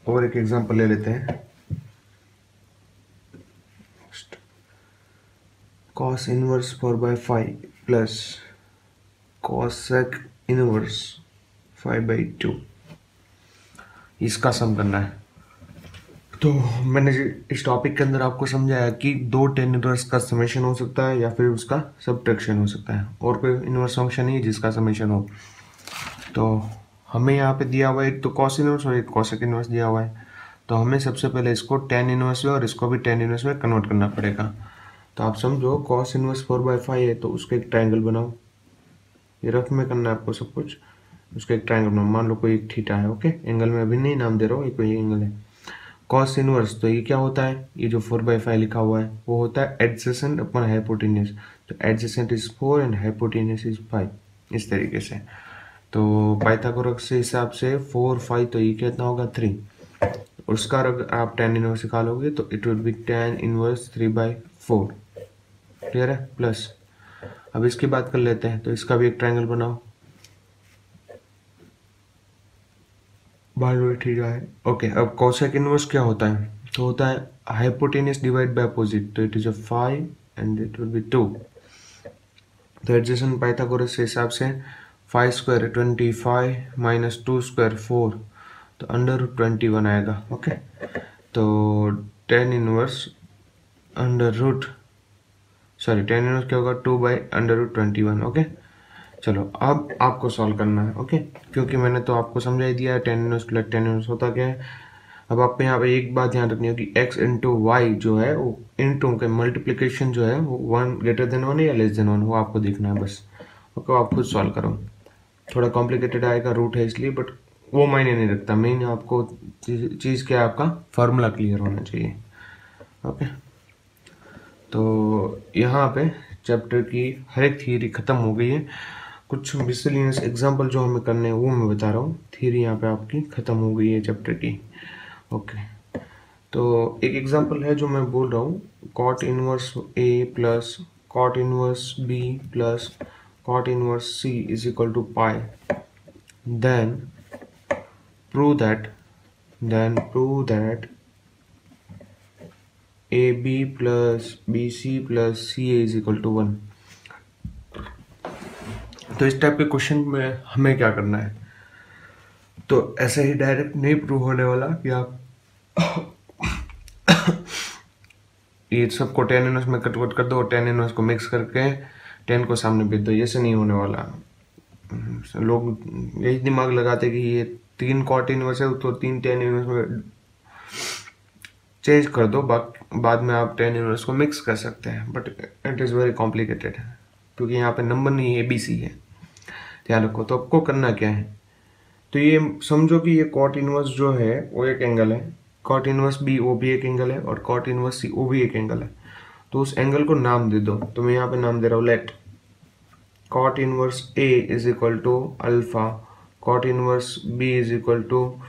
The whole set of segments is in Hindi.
और एक एग्जांपल ले लेते हैं। cos inverse 4/5 plus cosec inverse 5/2, इसका सम करना है। तो मैंने इस टॉपिक के अंदर आपको समझाया कि दो टेन इनवर्स का समेशन हो सकता है या फिर उसका सबट्रैक्शन हो सकता है, और कोई इनवर्स फंक्शन नहीं जिसका समेशन हो। तो हमें यहाँ पे दिया हुआ है एक तो कॉस इनवर्स और एक कॉसेक इनवर्स दिया हुआ है, तो हमें सबसे पहले इसको टेन इनवर्स में और इसको भी टेन इनवर्स में कन्वर्ट करना पड़ेगा। तो आप समझो कॉस इनवर्स 4/5 है तो उसका एक ट्रायंगल बनाओ, ये रफ में करना है आपको सब कुछ। उसका एक ट्रायंगल बनाओ, मान लो कोई एक थीटा है, ओके, एंगल में अभी नहीं नाम दे रहा हूँ, ये कोई एंगल है। कॉस इनवर्स, तो ये क्या होता है, ये जो 4/5 लिखा हुआ है वो होता है एडजेसेंट अपॉन हाइपोटेन्यूज। तो adjacent is 4 and hypotenuse is 5, इस तरीके से। तो पाइथागोरस के हिसाब से 4 5, तो ये कितना होगा 3। उसका अगर आप tan इनवर्स निकालोगे तो it will B tan inverse 3/4। Clear है? प्लस अब इसकी बात कर लेते हैं, तो इसका भी एक ट्रायंगल बनाओ, ठीक है। ओके, अब कोसेक इनवर्स क्या होता है, तो होता है हाइपोटेन्यूज डिवाइड बाय अपोजिट, तो it is a 5 and it will B 2। तो एडजेसेंट पाइथागोरस के हिसाब से 5 स्क्वायर 25 माइनस 2 स्क्वायर 4, तो अंडर रूट 21 आएगा। ओके, तो tan inverse under root tan inverse क्या होगा 2/√21। ओके, चलो अब आपको सॉल्व करना है। ओके, क्योंकि मैंने तो आपको समझा ही दिया है tan inverse plus tan inverse होता क्या है। अब आपको यहाँ पे एक बात ध्यान रखनी होगी, x इंटू वाई जो है वो इंटू के मल्टीप्लीकेशन जो है वो 1 ग्रेटर देन 1 या लेस देन 1, वो आपको देखना है बस। ओके, आप खुद सॉल्व करो, थोड़ा कॉम्प्लिकेटेड आएगा, रूट है इसलिए, बट वो मायने नहीं रखता, मेन आपको चीज़ क्या है, आपका फार्मूला क्लियर होना चाहिए। ओके, तो यहाँ पे चैप्टर की हर एक थियरी खत्म हो गई है। कुछ मिसलिनियस एग्जांपल जो हमें करने हैं वो मैं बता रहा हूँ, थियरी यहाँ पे आपकी खत्म हो गई है चैप्टर की। ओके, तो एक एग्जांपल है जो मैं बोल रहा हूँ, cot inverse A plus cot inverse B plus cot inverse C is equal to pi, then prove that AB plus BC plus CA is equal to 1। तो इस टाइप के क्वेश्चन में हमें क्या करना है, तो ऐसे ही डायरेक्ट नहीं प्रूव होने वाला कि आप ये सबको टेन इनवर्स में कन्वर्ट कर दो, टेन इनवर्स को मिक्स करके 10 को सामने भेज दो, ऐसे नहीं होने वाला। लोग यही दिमाग लगाते कि ये 3 कॉट इनवर्स है तो 3 टेन इनवर्स में चेंज कर दो, बाद में आप टेन इनवर्स को मिक्स कर सकते हैं, but it is very complicated, क्योंकि यहाँ पे नंबर नहीं है, ABC है, ध्यान रखो। तो आपको करना क्या है, तो ये समझो कि ये कॉट इनवर्स जो है वो एक एंगल है, कॉट इनवर्स B वो भी एक एंगल है, और कॉट इनवर्स C वो भी एक एंगल है। तो उस एंगल को नाम दे दो, तो मैं यहाँ पे नाम दे रहा हूँ let cot inverse A is equal to alpha, cot inverse B is equal to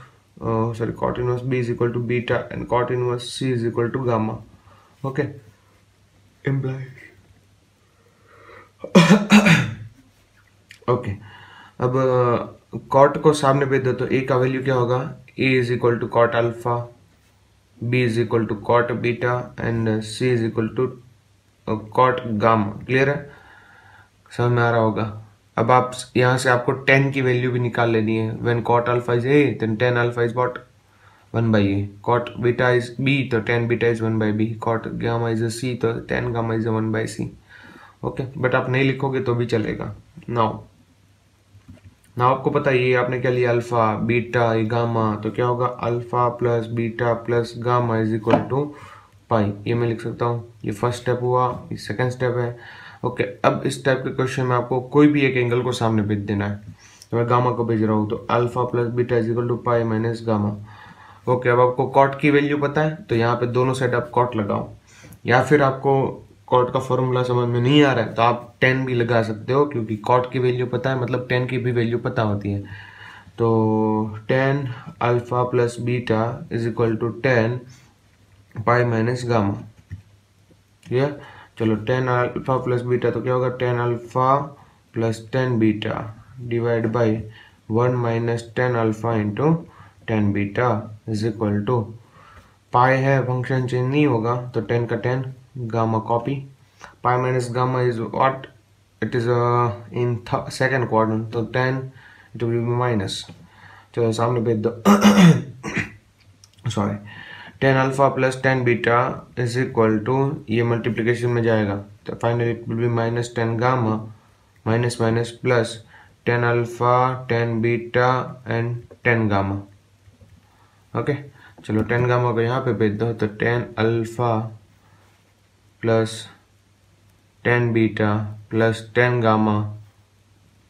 cot inverse B is equal to beta and cot inverse C is equal to gamma. Okay, implies okay, अब कॉट को सामने भेज दो, तो A का वैल्यू क्या होगा, A is equal to cot alpha, B is equal to cot beta and C is equal to cot gamma. Clear है, समझ में आ रहा होगा। अब आप यहाँ से आपको 10 की वैल्यू भी निकाल लेनी है, when cot alpha is A then 10 alpha is what 1/A, cot beta is B तो 10 beta is 1/B, cot gamma is C तो 10 gamma is 1/C। Okay, but आप नहीं लिखोगे तो भी चलेगा। नाउ आपको पता है ये आपने क्या लिया, अल्फा बीटा गामा, तो क्या होगा alpha plus beta plus gamma is equal to pi, ये मैं लिख सकता हूँ। ये फर्स्ट स्टेप हुआ, ये सेकंड स्टेप है। ओके, अब इस टाइप के क्वेश्चन में आपको कोई भी एक एंगल को सामने भेज देना है, तो मैं गामा को भेज रहा हूँ, तो alpha plus beta is equal to pi minus gamma. Okay, अब आपको कॉट की वैल्यू पता है, तो यहाँ पे दोनों साइड आप कॉट लगाओ, या फिर आपको कॉट का फॉर्मूला समझ में नहीं आ रहा है तो आप 10 भी लगा सकते हो, क्योंकि कॉट की वैल्यू पता है, मतलब 10 की भी वैल्यू पता होती है। तो 10 alpha plus beta is equal to 10 pi minus gamma. ठीक, चलो 10 अल्फा प्लस बीटा तो क्या होगा 10 alpha plus 10 beta divide by 1 minus 10 alpha into ten beta is equal to pi है, फंक्शन चेंज नहीं होगा तो 10 का 10 gamma copy, pi minus gamma is what, it is in second quadrant, तो 10 इट विल बी माइनस, चलो सामने भेज दो sorry 10 alpha plus 10 beta is equal to, ये मल्टीप्लिकेशन में जाएगा तो finally it will be minus 10 gamma minus minus plus 10 alpha 10 beta and 10 gamma. Okay चलो 10 गामा को यहाँ पे भेज दो, तो 10 alpha plus 10 beta plus 10 gamma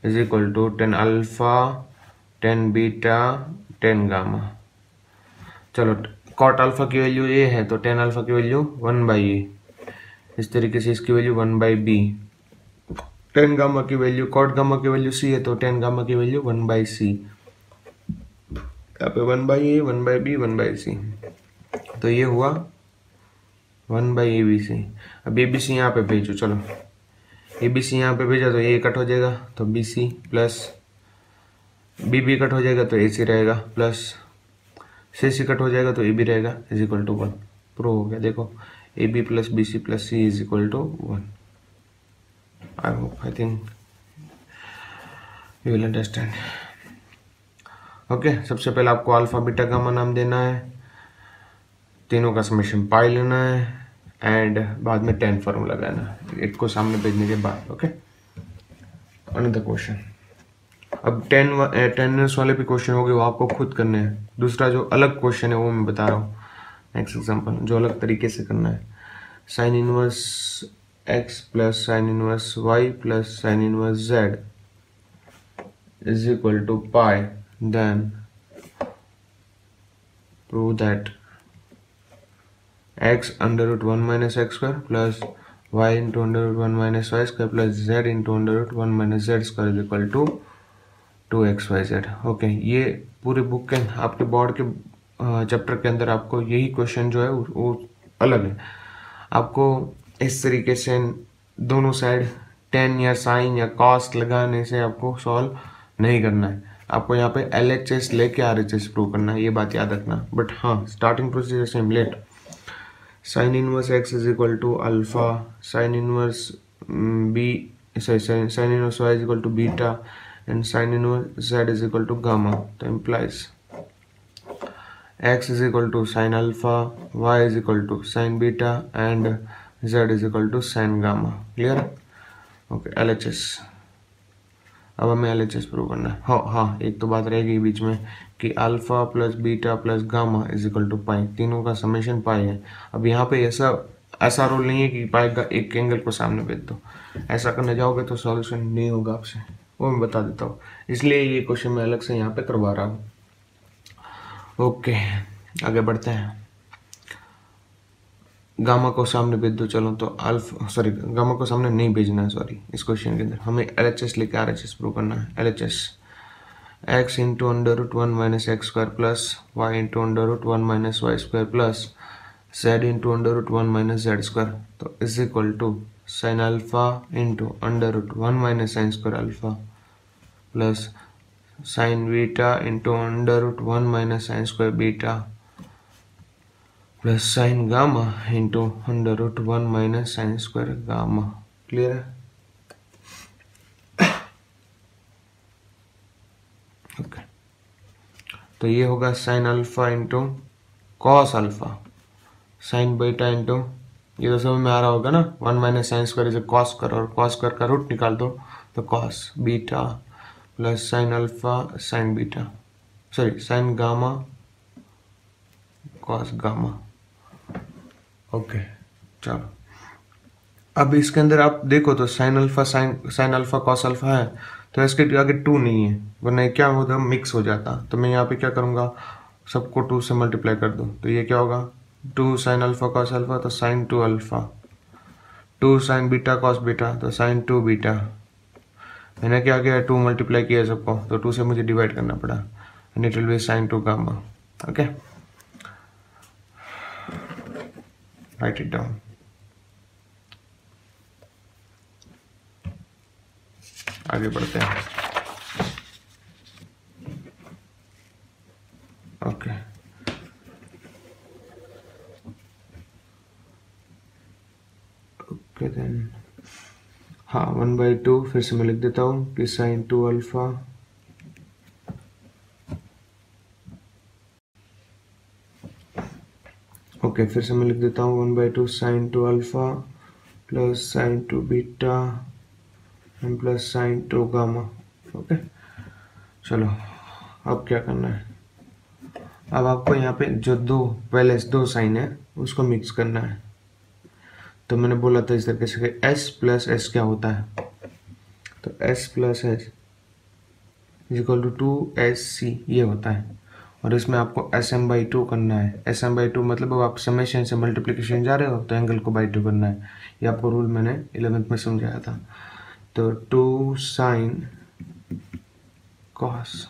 is equal to 10 alpha 10 beta 10 gamma. चलो कॉट अल्फा की वैल्यू ए है तो 10 अल्फा की वैल्यू 1/a, इस तरीके से इसकी वैल्यू 1/b, 10 गामा की वैल्यू, कॉट गामा की वैल्यू c है तो 10 गामा की वैल्यू 1/c, यहाँ पे 1/a 1/b 1/c, तो ये हुआ 1/abc। अब abc यहाँ पे भेजो, चलो abc यहाँ पे भेजा तो a कट हो जाएगा तो bc प्लस bb कट हो जाएगा तो ac रहेगा प्लस cc कट हो जाएगा तो ab रहेगा इज इक्वल टू 1। प्रूव हो गया, देखो ab plus bc plus c is equal to 1। I think you will understand. Okay सबसे पहले आपको अल्फा बीटा गामा नाम देना है, तीनों का समेशन पाई लेना है एंड बाद में 10 फॉर्मूला लगाना है एक को सामने भेजने के बाद। ओके अनदर क्वेश्चन, अब 10 वाले भी क्वेश्चन हो गए, वो आपको खुद करने हैं। दूसरा जो अलग क्वेश्चन है वो मैं बता रहा हूँ, नेक्स्ट एग्जांपल जो अलग तरीके से करना है, sine inverse x plus sine inverse y plus sine inverse z is equal to pi, then prove that x under root 1 minus x square plus y into under root 1 minus y square plus z into under root 1 minus z square is equal to 2xyz। Okay ये पूरे बुक के आपके बोर्ड के चैप्टर के अंदर आपको यही क्वेश्चन जो है वो अलग है। आपको इस तरीके से दोनों साइड टेन या साइन या कॉस्ट लगाने से आपको सॉल्व नहीं करना है, आपको यहाँ पे LHS लेके RHS प्रूव करना है, ये बात याद रखना। बट हाँ starting procedure same, let sine inverse x is equal to alpha, sine inverse sine inverse y is equal to beta and sin inverse z is equal to gamma, तो implies x is equal to sin alpha, y is equal to sin beta and z is equal to sin gamma। Clear है? ओके LHS, अब हमें LHS प्रूव करना है। हाँ एक तो बात रहेगी बीच में कि alpha plus beta plus gamma is equal to pi, तीनों का समेशन पाई है। अब यहाँ पे ऐसा रूल नहीं है कि पाई का एक एंगल को सामने भेज दो, ऐसा करने जाओगे तो सॉल्यूशन नहीं होगा आपसे, वो मैं बता देता हूँ, इसलिए ये क्वेश्चन मैं अलग से यहाँ पे करवा रहा हूँ। ओके आगे बढ़ते हैं, गामा को सामने भेज दो, चलो तो अल्फा सॉरी गामा को सामने नहीं भेजना है, सॉरी इस क्वेश्चन के अंदर हमें LHS लेके RHS प्रूव करना है। LHS x into under root 1 minus x square plus y into under root 1 minus y square plus z into under root 1 minus z square, तो is equal to sine alpha into under root 1 minus sine square alpha plus sine beta into under root 1 minus sine square beta plus sine gamma into under root 1 minus sine square gamma. Clear है? ओके तो ये होगा sign alpha into cos alpha, sign beta into, ये तो समझ में आ रहा होगा ना, 1 minus sine square is cos square, और कॉस स्क्वायर का रूट निकाल दो तो cos beta plus sine alpha sign beta sorry sine gamma cos gamma. Okay चलो अब इसके अंदर आप देखो तो साइन अल्फा कॉस अल्फा है, तो इसके आगे 2 नहीं है, वरना क्या होता मिक्स हो जाता। तो मैं यहाँ पे क्या करूँगा, सबको 2 से मल्टीप्लाई कर दूँ, तो ये क्या होगा 2 साइन अल्फा कॉस अल्फा, तो sine 2 alpha, 2 sine beta cos beta, तो साइन 2 बीटा। मैंने क्या किया 2 मल्टीप्लाई किया सबको, तो 2 से मुझे डिवाइड करना पड़ा, and it will be sine 2 gamma. Okay write it down. आगे बढ़ते हैं। ओके ओके देन हाँ 1/2 फिर से मैं लिख देता हूँ कि साइन 2 अल्फा ओके फिर से मैं लिख देता हूँ 1/2 sine 2 alpha plus sine 2 beta and plus sine 2 gamma. Okay चलो अब क्या करना है, अब आपको यहाँ पे जो पहले दो साइन है उसको मिक्स करना है। तो मैंने बोला था इस तरीके से कि s प्लस एस क्या होता है, तो s plus s is equal to 2sc ये होता है। और इसमें आपको sm/2 करना है। sm/2 मतलब अब आप समेशन से मल्टीप्लिकेशन जा रहे हो तो एंगल को बाई 2 करना है। ये आपको रूल मैंने 11th में समझाया था। तो 2 sine cos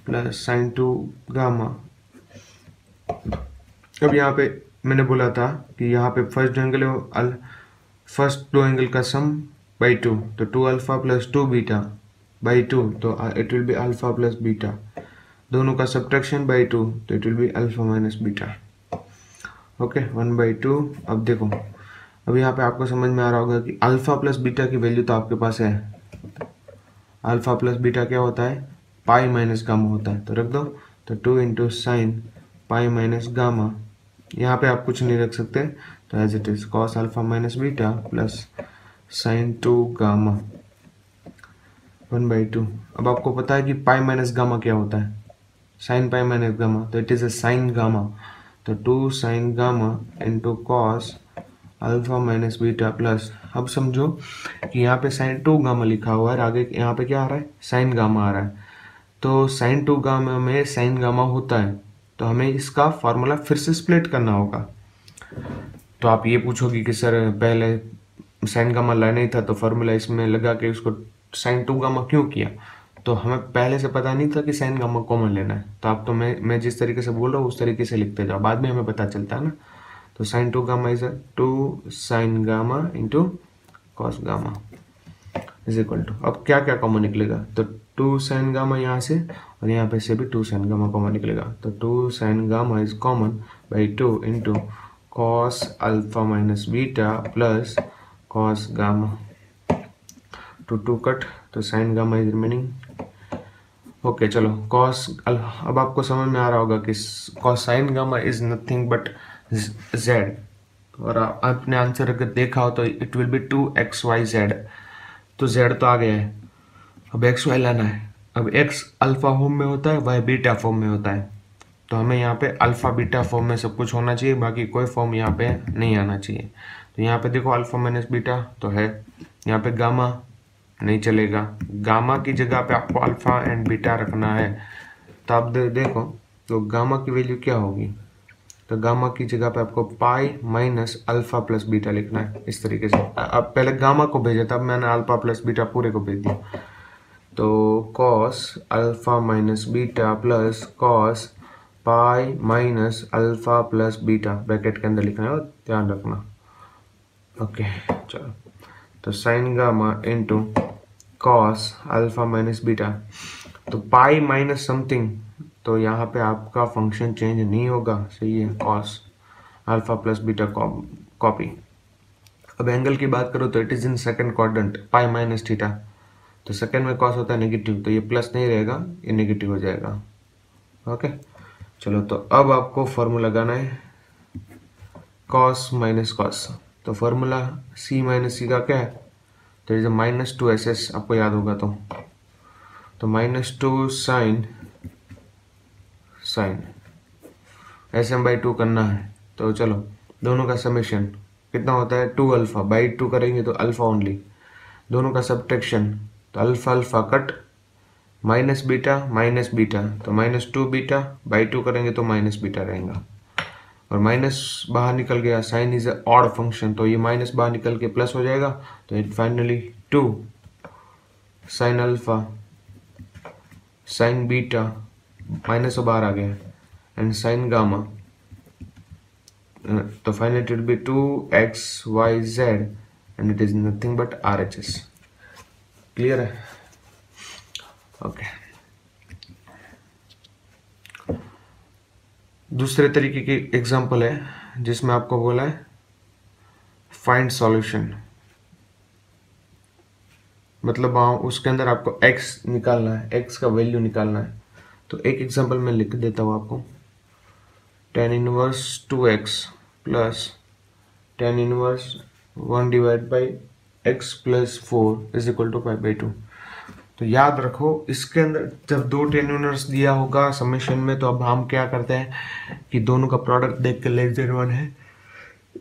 plus sine 2 gamma. अब यहाँ पे मैंने बोला था कि यहाँ पे फर्स्ट दो एंगल का सम बाई 2, तो 2 अल्फा प्लस 2 बीटा बाई 2, तो it will be alpha plus beta. दोनों का सब्ट्रैक्शन बाई 2, तो it will be alpha minus beta. Okay 1/2। अब देखो, अब यहाँ पे आपको समझ में आ रहा होगा कि अल्फा प्लस बीटा की वैल्यू तो आपके पास है। अल्फा प्लस बीटा क्या होता है, पाई माइनस गामा होता है, तो रख दो। तो 2 into sine pi minus gamma, यहाँ पे आप कुछ नहीं रख सकते, तो as it is cos alpha minus beta plus sine 2 gamma 1/2। अब आपको पता है कि पाई माइनस गामा क्या होता है, साइन पाई माइनस गामा, तो it is a sign gamma. तो 2 sine gamma into cos alpha minus beta plus, अब समझो कि यहाँ पे साइन 2 गामा लिखा हुआ है, आगे यहाँ पे क्या आ रहा है, साइन गामा आ रहा है। तो साइन 2 गामा में साइन गामा होता है, तो हमें इसका फॉर्मूला फिर से स्प्लिट करना होगा। तो आप ये पूछोगे कि सर पहले साइन गामा लाना ही था तो फॉर्मूला इसमें लगा के उसको साइन 2 गामा क्यों किया, तो हमें पहले से पता नहीं था कि साइन गामा कॉमन लेना है। तो आप तो मैं जिस तरीके से बोल रहा हूँ उस तरीके से लिखते जाओ, बाद में हमें पता चलता है ना। तो sine 2 gamma is 2 sine gamma into cos gamma is equal to, अब क्या क्या कॉमन निकलेगा, तो 2 साइन गामा यहाँ से और यहाँ पे से भी 2 साइन गामा कॉमन निकलेगा। तो 2 sine gamma is common by 2 into cos alpha minus beta plus cos gamma, 2 cut, तो sine gamma is remaining. Okay चलो अब आपको समझ में आ रहा होगा कि cos sine gamma is nothing but z, और आपने आंसर अगर देखा हो तो इट विल बी 2xyz। तो z तो आ गया है, अब xy लाना है। अब x अल्फा फॉर्म में होता है, y बीटा फॉर्म में होता है, तो हमें यहाँ पे अल्फा बीटा फॉर्म में सब कुछ होना चाहिए, बाकी कोई फॉर्म यहाँ पे नहीं आना चाहिए। तो यहाँ पे देखो अल्फा माइनस बीटा तो है, यहाँ पे गामा नहीं चलेगा, गामा की जगह पे आपको अल्फा एंड बीटा रखना है। तो आप देखो तो गामा की वैल्यू क्या होगी, तो गामा की जगह पे आपको pi minus alpha plus beta लिखना है इस तरीके से। अब पहले गामा को भेजा था, अब मैंने अल्फा प्लस बीटा पूरे को भेज दिया। तो cos alpha minus beta plus cos pi minus alpha plus beta bracket के अंदर लिखना है, और ध्यान रखना। ओके चलो, तो sine gamma into cos alpha minus beta, तो पाई माइनस समथिंग, तो यहाँ पे आपका फंक्शन चेंज नहीं होगा, सही है, cos alpha plus beta copy. अब एंगल की बात करो तो it is in second quadrant pi minus theta, तो सेकंड में कॉस होता है नेगेटिव, तो ये प्लस नहीं रहेगा, ये नेगेटिव हो जाएगा। ओके चलो, तो अब आपको फॉर्मूला लगाना है कॉस माइनस कॉस, तो फॉर्मूला सी माइनस सी का क्या है, तो इज -2ss, आपको याद होगा तो -2 साइन sm/2 करना है। तो चलो दोनों का समेशन कितना होता है, 2 अल्फा बाई 2 करेंगे तो अल्फा ओनली, दोनों का सब्ट्रैक्शन, तो alpha alpha cut, minus beta, तो -2 बीटा बाई 2 करेंगे तो माइनस बीटा रहेगा, और माइनस बाहर निकल गया, sine is a odd function, तो ये माइनस बाहर निकल के प्लस हो जाएगा, तो it finally 2 sine alpha sign beta, minus बाहर आ गया, एंड साइन गामा, तो finally it will B 2xyz and it is nothing but RHS। Clear है? ओके दूसरे तरीके की एग्जांपल है जिसमें आपको बोला है फाइंड सॉल्यूशन, मतलब उसके अंदर आपको x निकालना है, x का वैल्यू निकालना है। तो एक एग्जांपल मैं लिख देता हूँ आपको, tan inverse 2x plus tan inverse 1 divide by x plus 4 is equal to pi by 2। तो याद रखो इसके अंदर जब दो tan इनवर्स दिया होगा समेशन में, तो अब हम क्या करते हैं कि दोनों का प्रोडक्ट देख के लेस देन 1 है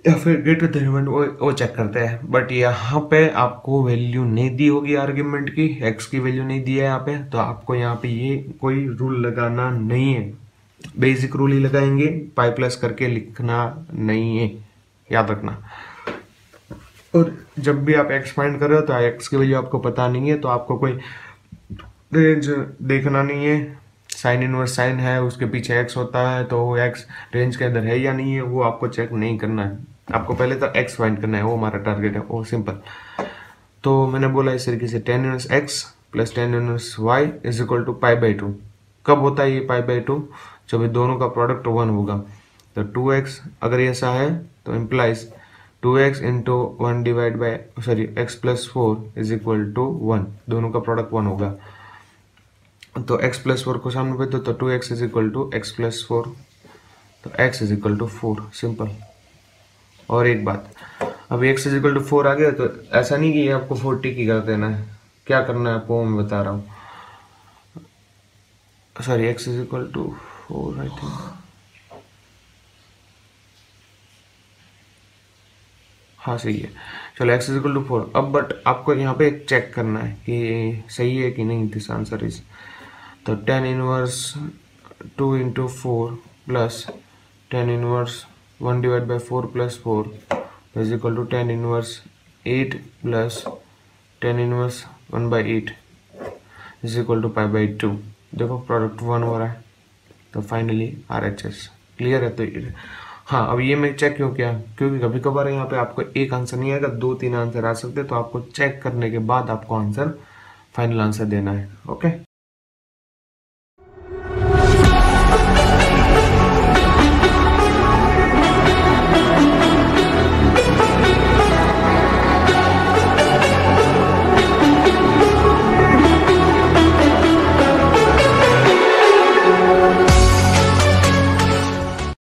या फिर ग्रेटर देन 1 वो चेक करते हैं। बट यहाँ पे आपको वैल्यू नहीं दी होगी आर्ग्यूमेंट की, x की वैल्यू नहीं दी है यहाँ पे, तो आपको यहाँ पे ये कोई रूल लगाना नहीं है, बेसिक रूल ही लगाएंगे, पाई प्लस करके लिखना नहीं है, याद रखना। और जब भी आप x फाइंड कर रहे हो तो x की वैल्यू आपको पता नहीं है तो आपको कोई रेंज देखना नहीं है, साइन इनवर्स साइन है उसके पीछे x होता है तो वो x रेंज के अंदर है या नहीं है वो आपको चेक नहीं करना है, आपको पहले तो x फाइंड करना है, वो हमारा टारगेट है, वो सिंपल। तो मैंने बोला इस तरीके से tan inverse x plus tan inverse y is equal to pi by 2। कब होता है ये पाई बाई 2? जब दोनों का प्रोडक्ट 1 होगा। तो 2x अगर ऐसा है तो implies 2x into 1 divide by x plus 4 is equal to 1, दोनों का प्रोडक्ट 1 होगा। तो x प्लस 4 को सामने पे तो 2x is equal to x plus 4, तो x is equal to 4, simple. और एक बात, अभी x इज इक्वल टू 4 आ गया तो ऐसा नहीं कि आपको 40 की कर देना है, क्या करना है आपको मैं बता रहा हूँ। Sorry, x is equal to 4 I think, हाँ सही है, चलो x इज इक्वल टू 4। अब बट आपको यहाँ पे चेक करना है कि सही है कि नहीं, दिस आंसर इज, तो tan inverse 2 into 4 plus tan inverse 1 divide by 4 plus 4 is equal to tan inverse 8 plus tan inverse 1 by 8 is equal to pi by 2। देखो प्रोडक्ट 1 हो रहा है, तो फाइनली RHS क्लियर है। तो हाँ, अब ये मैं चेक क्यों किया, क्योंकि कभी कभार यहाँ पे आपको एक आंसर नहीं आएगा, 2-3 आंसर आ सकते हैं, तो आपको चेक करने के बाद आपको आंसर फाइनल आंसर देना है। ओके।